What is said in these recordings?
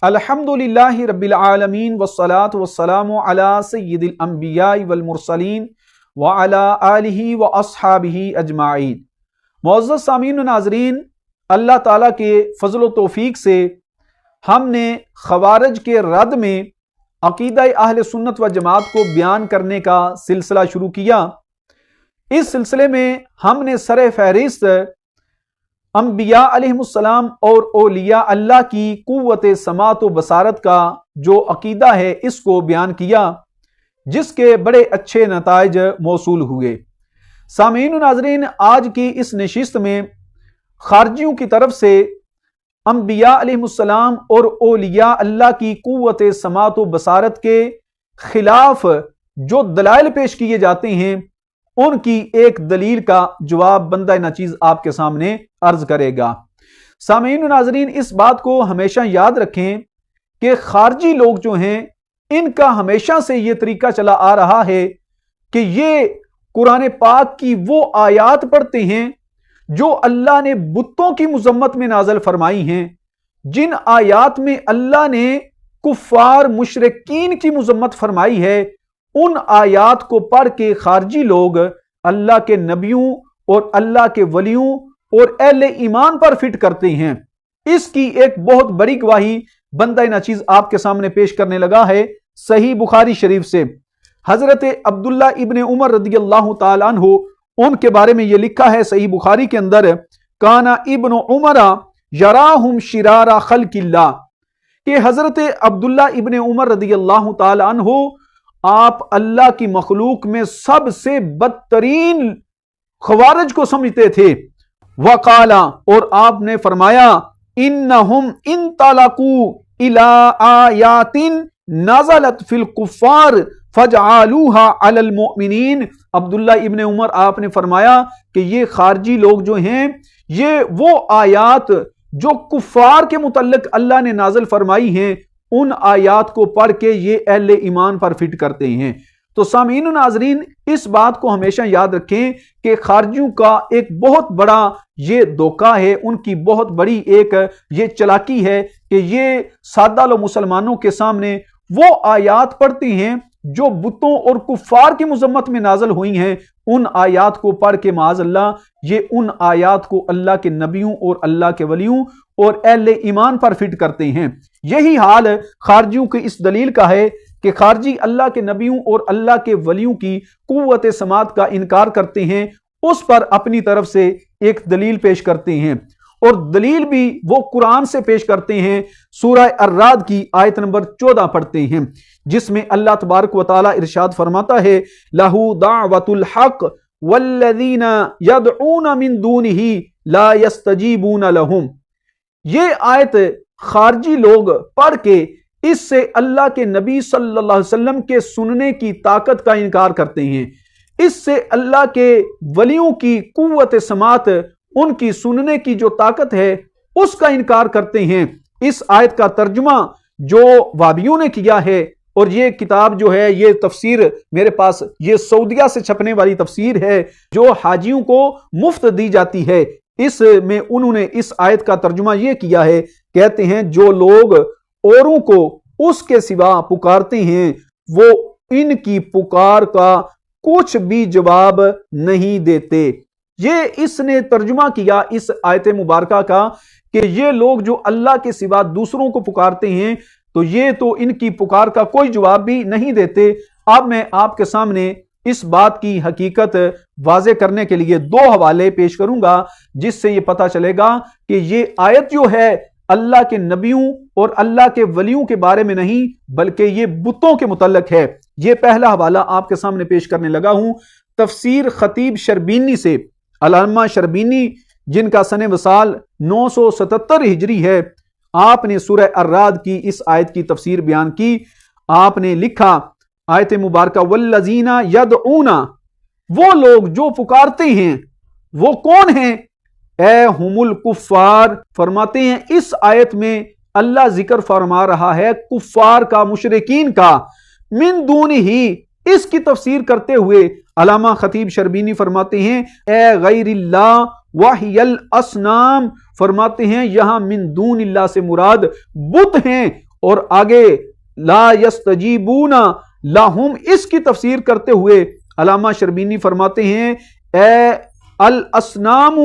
الحمدللہ رب العالمین والصلاة والسلام علی سید الانبیاء والمرسلین وعلی آلہ واصحابہ اجمعین۔ معزز سامعین و ناظرین، اللہ تعالیٰ کے فضل و توفیق سے ہم نے خوارج کے رد میں عقیدہ اہل سنت و جماعت کو بیان کرنے کا سلسلہ شروع کیا۔ اس سلسلے میں ہم نے سر فہرست انبیاء علیہ السلام اور اولیاء اللہ کی قوت سماعت و بصارت کا جو عقیدہ ہے اس کو بیان کیا، جس کے بڑے اچھے نتائج موصول ہوئے۔ سامعین و ناظرین، آج کی اس نشست میں خارجیوں کی طرف سے انبیاء علیہ السلام اور اولیاء اللہ کی قوت سماعت و بصارت کے خلاف جو دلائل پیش کیے جاتے ہیں، ان کی ایک دلیل کا جواب بندہ ناچیز آپ کے سامنے عرض کرے گا۔ سامعین و ناظرین، اس بات کو ہمیشہ یاد رکھیں کہ خارجی لوگ جو ہیں، ان کا ہمیشہ سے یہ طریقہ چلا آ رہا ہے کہ یہ قرآن پاک کی وہ آیات پڑھتے ہیں جو اللہ نے بتوں کی مذمت میں نازل فرمائی ہیں، جن آیات میں اللہ نے کفار مشرکین کی مذمت فرمائی ہے۔ ان آیات کو پڑھ کے خارجی لوگ اللہ کے نبیوں اور اللہ کے ولیوں اور اہل ایمان پر فٹ کرتے ہیں۔ اس کی ایک بہت بڑی گواہی بندہ ناچیز آپ کے سامنے پیش کرنے لگا ہے صحیح بخاری شریف سے۔ حضرت عبداللہ ابن عمر رضی اللہ تعالیٰ عنہ، ان کے بارے میں یہ لکھا ہے صحیح بخاری کے اندر، کانا ابن عمر یراہم شرار خلق اللہ، کہ حضرت عبداللہ ابن عمر رضی اللہ تعالیٰ عنہ آپ اللہ کی مخلوق میں سب سے بدترین خوارج کو سمجھتے تھے۔ وقالا، اور آپ نے فرمایا، انہم انطلقوا الی آیات نزلت فی الکفار فجعلوها علی المؤمنین۔ عبداللہ ابن عمر آپ نے فرمایا کہ یہ خارجی لوگ جو ہیں، یہ وہ آیات جو کفار کے متعلق اللہ نے نازل فرمائی ہیں، ان آیات کو پڑھ کے یہ اہل ایمان پر فٹ کرتے ہیں۔ تو سامعین و ناظرین، اس بات کو ہمیشہ یاد رکھیں کہ خارجیوں کا ایک بہت بڑا یہ دھوکہ ہے، ان کی بہت بڑی ایک یہ چلاکی ہے کہ یہ سادہ لو مسلمانوں کے سامنے وہ آیات پڑھتے ہیں جو بتوں اور کفار کی مذمت میں نازل ہوئی ہیں۔ ان آیات کو پڑھ کے معاذ اللہ یہ ان آیات کو اللہ کے نبیوں اور اللہ کے ولیوں اور اہل ایمان پر فٹ کرتے ہیں۔ یہی حال خارجیوں کی اس دلیل کا ہے کہ خارجی اللہ کے نبیوں اور اللہ کے ولیوں کی قوت سماعت کا انکار کرتے ہیں، اس پر اپنی طرف سے ایک دلیل پیش کرتے ہیں، اور دلیل بھی وہ قرآن سے پیش کرتے ہیں۔ سورہ الرعد کی آیت نمبر 14 پڑھتے ہیں، جس میں اللہ تبارک و تعالی ارشاد فرماتا ہے، لَهُ دَعْوَةُ الْحَقِّ وَالَّذِينَ يَدْعُونَ مِن دُونِهِ لَا يَسْتَجِيبُونَ لَهُمْ۔ یہ آیت خارجی لوگ پڑھ کے اس سے اللہ کے نبی صلی اللہ علیہ وسلم کے سننے کی طاقت کا انکار کرتے ہیں، اس سے اللہ کے ولیوں کی قوت سماعت، ان کی سننے کی جو طاقت ہے اس کا انکار کرتے ہیں۔ اس آیت کا ترجمہ جو وابیوں نے کیا ہے، اور یہ کتاب جو ہے، یہ تفسیر میرے پاس یہ سعودیہ سے چھپنے والی تفسیر ہے جو حاجیوں کو مفت دی جاتی ہے، اس میں انہوں نے اس آیت کا ترجمہ یہ کیا ہے، کہتے ہیں جو لوگ اوروں کو اس کے سوا پکارتے ہیں وہ ان کی پکار کا کچھ بھی جواب نہیں دیتے۔ یہ اس نے ترجمہ کیا اس آیت مبارکہ کا کہ یہ لوگ جو اللہ کے سوا دوسروں کو پکارتے ہیں تو یہ تو ان کی پکار کا کوئی جواب بھی نہیں دیتے۔ اب میں آپ کے سامنے اس بات کی حقیقت واضح کرنے کے لیے دو حوالے پیش کروں گا، جس سے یہ پتہ چلے گا کہ یہ آیت جو ہے اللہ کے نبیوں اور اللہ کے ولیوں کے بارے میں نہیں بلکہ یہ بتوں کے متعلق ہے۔ یہ پہلا حوالہ آپ کے سامنے پیش کرنے لگا ہوں تفسیر خطیب شربینی سے۔ علامہ شربینی، جن کا سن وصال 977 ہجری ہے، آپ نے سورہ الرعد کی اس آیت کی تفسیر بیان کی۔ آپ نے لکھا آیت مبارکہ والذین یدعون، وہ لوگ جو پکارتے ہیں، وہ کون ہیں؟ اے ہم الکفار، فرماتے ہیں اس آیت میں اللہ ذکر فرما رہا ہے کفار کا، مشرکین کا۔ من دون ہی، اس کی تفسیر کرتے ہوئے علامہ خطیب شربینی فرماتے ہیں اے غیر اللہ وحی الاصنام، فرماتے ہیں یہاں من دون اللہ سے مراد بت ہیں اور آگے لا یستجیبون لہم، اس کی تفسیر کرتے ہوئے علامہ شربینی فرماتے ہیں اے الاسنام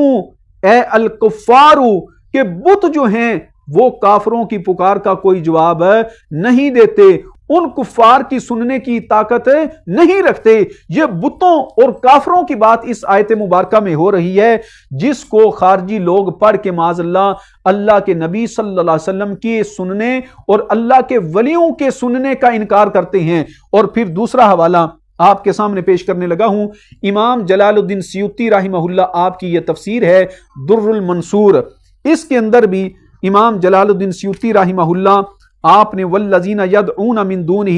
اے الکفار، کہ بت جو ہیں وہ کافروں کی پکار کا کوئی جواب نہیں دیتے، ان کفار کی سننے کی طاقت نہیں رکھتے۔ یہ بتوں اور کافروں کی بات اس آیت مبارکہ میں ہو رہی ہے، جس کو خارجی لوگ پڑھ کے معاذ اللہ کے نبی صلی اللہ علیہ وسلم کی سننے اور اللہ کے ولیوں کے سننے کا انکار کرتے ہیں۔ اور پھر دوسرا حوالہ آپ کے سامنے پیش کرنے لگا ہوں، امام جلال الدین سیوطی رحمہ اللہ، آپ کی یہ تفسیر ہے در المنصور، اس کے اندر بھی امام جلال الدین سیوطی رحمہ اللہ آپ نے والذین یدعون من دونہ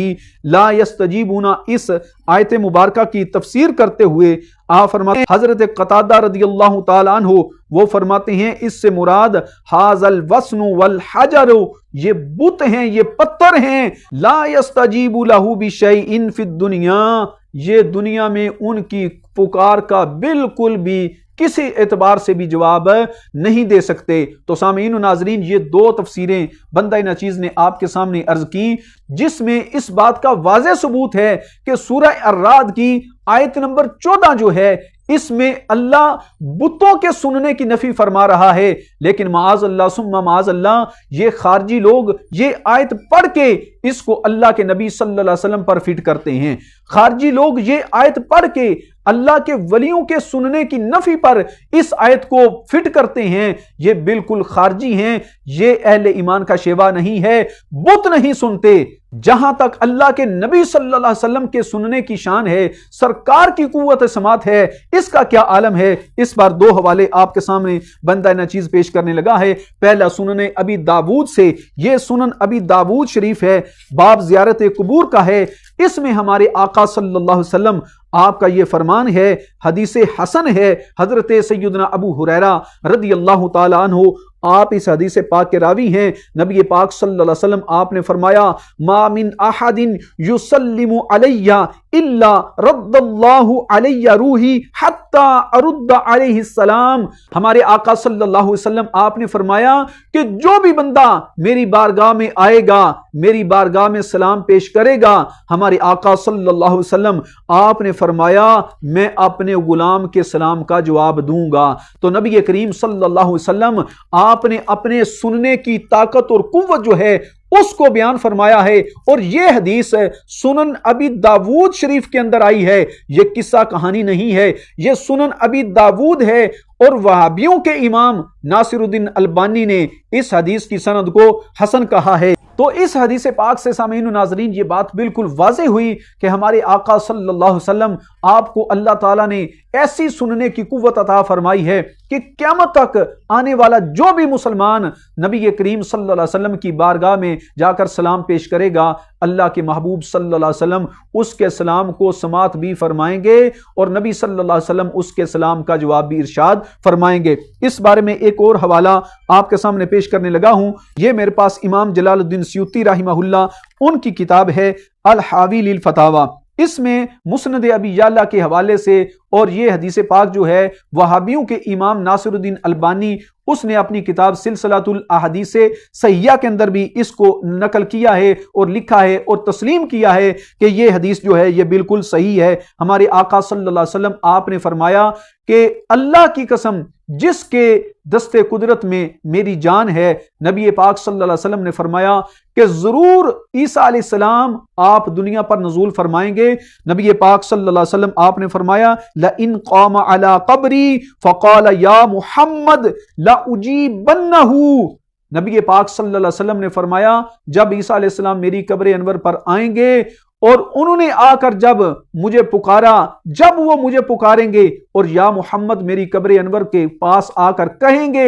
لا یستجیبون، اس آیت مبارکہ کی تفسیر کرتے ہوئے آپ فرماتے ہیں، حضرت قتادہ رضی اللہ تعالیٰ عنہ وہ فرماتے ہیں اس سے مراد ھذا الوثن والحجر، یہ بت ہیں، یہ پتھر ہیں، لا یستجیب لہ بشیء فی الدنیا، یہ دنیا میں ان کی پکار کا بالکل بھی کسی اعتبار سے بھی جواب نہیں دے سکتے۔ تو سامعین و ناظرین، یہ دو تفسیریں بندہ ناچیز نے آپ کے سامنے عرض کی، جس میں اس بات کا واضح ثبوت ہے کہ سورہ الرعد کی آیت نمبر 14 جو ہے، اس میں اللہ بتوں کے سننے کی نفی فرما رہا ہے، لیکن معاذ اللہ ثم معاذ اللہ یہ خارجی لوگ یہ آیت پڑھ کے اس کو اللہ کے نبی صلی اللہ علیہ وسلم پر فٹ کرتے ہیں۔ خارجی لوگ یہ آیت پڑھ کے اللہ کے ولیوں کے سننے کی نفی پر اس آیت کو فٹ کرتے ہیں، یہ بالکل خارجی ہیں، یہ اہل ایمان کا شیوا نہیں ہے، بت نہیں سنتے۔ جہاں تک اللہ کے نبی صلی اللہ علیہ وسلم کے سننے کی شان ہے، سرکار کی قوت سماعت ہے، اس کا کیا عالم ہے۔ اس بار دو حوالے آپ کے سامنے بندہ ناچیز پیش کرنے لگا ہے۔ پہلا سنن ابی داود سے، یہ سنن ابی داود شریف ہے، باب زیارت قبور کا ہے، اس میں ہمارے آقا صلی اللہ علیہ وسلم آپ کا یہ فرمان ہے، حدیث حسن ہے، حضرت سیدنا ابو ہریرہ رضی اللہ تعالی عنہ آپ اس حدیث پاک کے راوی ہیں۔ نبی پاک صلی اللہ علیہ وسلم آپ نے فرمایا ما من احد یسلم علی الا رد اللہ علی روحی حتی ارد علیہ السلام۔ ہمارے آقا صلی اللہ علیہ وسلم آپ نے فرمایا کہ جو بھی بندہ میری بارگاہ میں آئے گا، میری بارگاہ میں سلام پیش کرے گا، ہمارے آقا صلی اللہ علیہ وسلم آپ نے فرمایا میں اپنے غلام کے سلام کا جواب دوں گا۔ تو نبی کریم صلی اللہ علیہ وسلم آپ نے اپنے سننے کی طاقت اور قوت جو ہے اس کو بیان فرمایا ہے، اور یہ حدیث سنن ابی داود شریف کے اندر آئی ہے، یہ قصہ کہانی نہیں ہے، یہ سنن ابی داود ہے، اور وہابیوں کے امام ناصر الدین البانی نے اس حدیث کی سند کو حسن کہا ہے۔ تو اس حدیث پاک سے سامعین و ناظرین یہ بات بالکل واضح ہوئی کہ ہمارے آقا صلی اللہ علیہ وسلم آپ کو اللہ تعالیٰ نے ایسی سننے کی قوت عطا فرمائی ہے کہ قیامت تک آنے والا جو بھی مسلمان نبی کریم صلی اللہ علیہ وسلم کی بارگاہ میں جا کر سلام پیش کرے گا، اللہ کے محبوب صلی اللہ علیہ وسلم اس کے سلام کو سماعت بھی فرمائیں گے، اور نبی صلی اللہ علیہ وسلم اس کے سلام کا جواب بھی ارشاد فرمائیں گے۔ اس بارے میں ایک اور حوالہ آپ کے سامنے پیش کرنے لگا ہوں، یہ میرے پاس امام جلال الدین سیوطی رحمہ اللہ ان کی کتاب ہے الحاوی للفتاوی، اس میں مسند ابی یعلا کے حوالے سے، اور یہ حدیث پاک جو ہے وہابیوں کے امام ناصر الدین البانی اس نے اپنی کتاب سلسلۃ الاحادیث صحیحہ کے اندر بھی اس کو نقل کیا ہے اور لکھا ہے اور تسلیم کیا ہے کہ یہ حدیث جو ہے یہ بالکل صحیح ہے۔ ہمارے آقا صلی اللہ علیہ وسلم آپ نے فرمایا کہ اللہ کی قسم جس کے دستے قدرت میں میری جان ہے، نبی پاک صلی اللہ علیہ وسلم نے فرمایا کہ ضرور عیسیٰ علیہ السلام آپ دنیا پر نزول فرمائیں گے۔ نبی پاک صلی اللہ علیہ وسلم آپ نے فرمایا لَإِن قَامَ عَلَى قَبْرِي فَقَالَ يَا مُحَمَّدْ لَأُجِيبَنَّهُ۔ نبی پاک صلی اللہ علیہ وسلم نے فرمایا جب عیسیٰ علیہ السلام میری قبر انور پر آئیں گے اور انہوں نے آ کر جب مجھے پکارا، جب وہ مجھے پکاریں گے اور یا محمد میری قبر انور کے پاس آ کر کہیں گے،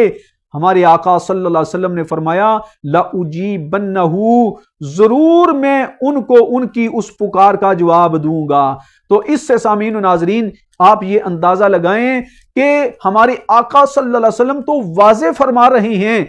ہمارے آقا صلی اللہ علیہ وسلم نے فرمایا لَأُجِيبَنَّهُ، ضرور میں ان کو ان کی اس پکار کا جواب دوں گا۔ تو اس سے سامعین و ناظرین آپ یہ اندازہ لگائیں کہ ہمارے آقا صلی اللہ علیہ وسلم تو واضح فرما رہے ہیں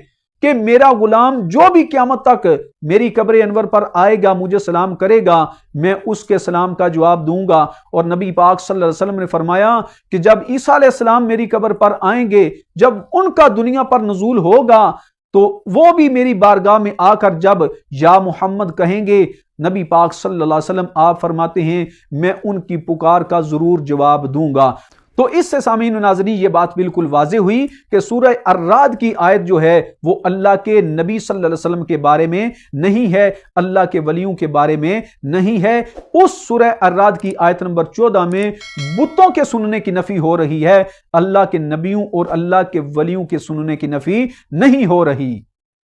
کہ میرا غلام جو بھی قیامت تک میری قبر انور پر آئے گا، مجھے سلام کرے گا، میں اس کے سلام کا جواب دوں گا۔ اور نبی پاک صلی اللہ علیہ وسلم نے فرمایا کہ جب عیسیٰ علیہ السلام میری قبر پر آئیں گے، جب ان کا دنیا پر نزول ہوگا، تو وہ بھی میری بارگاہ میں آ کر جب یا محمد کہیں گے، نبی پاک صلی اللہ علیہ وسلم آپ فرماتے ہیں میں ان کی پکار کا ضرور جواب دوں گا۔ تو اس سے سامعین و ناظرین یہ بات بالکل واضح ہوئی کہ سورہ الرعد کی آیت جو ہے وہ اللہ کے نبی صلی اللہ علیہ وسلم کے بارے میں نہیں ہے، اللہ کے ولیوں کے بارے میں نہیں ہے۔ اس سورہ الرعد کی آیت نمبر 14 میں بتوں کے سننے کی نفی ہو رہی ہے، اللہ کے نبیوں اور اللہ کے ولیوں کے سننے کی نفی نہیں ہو رہی۔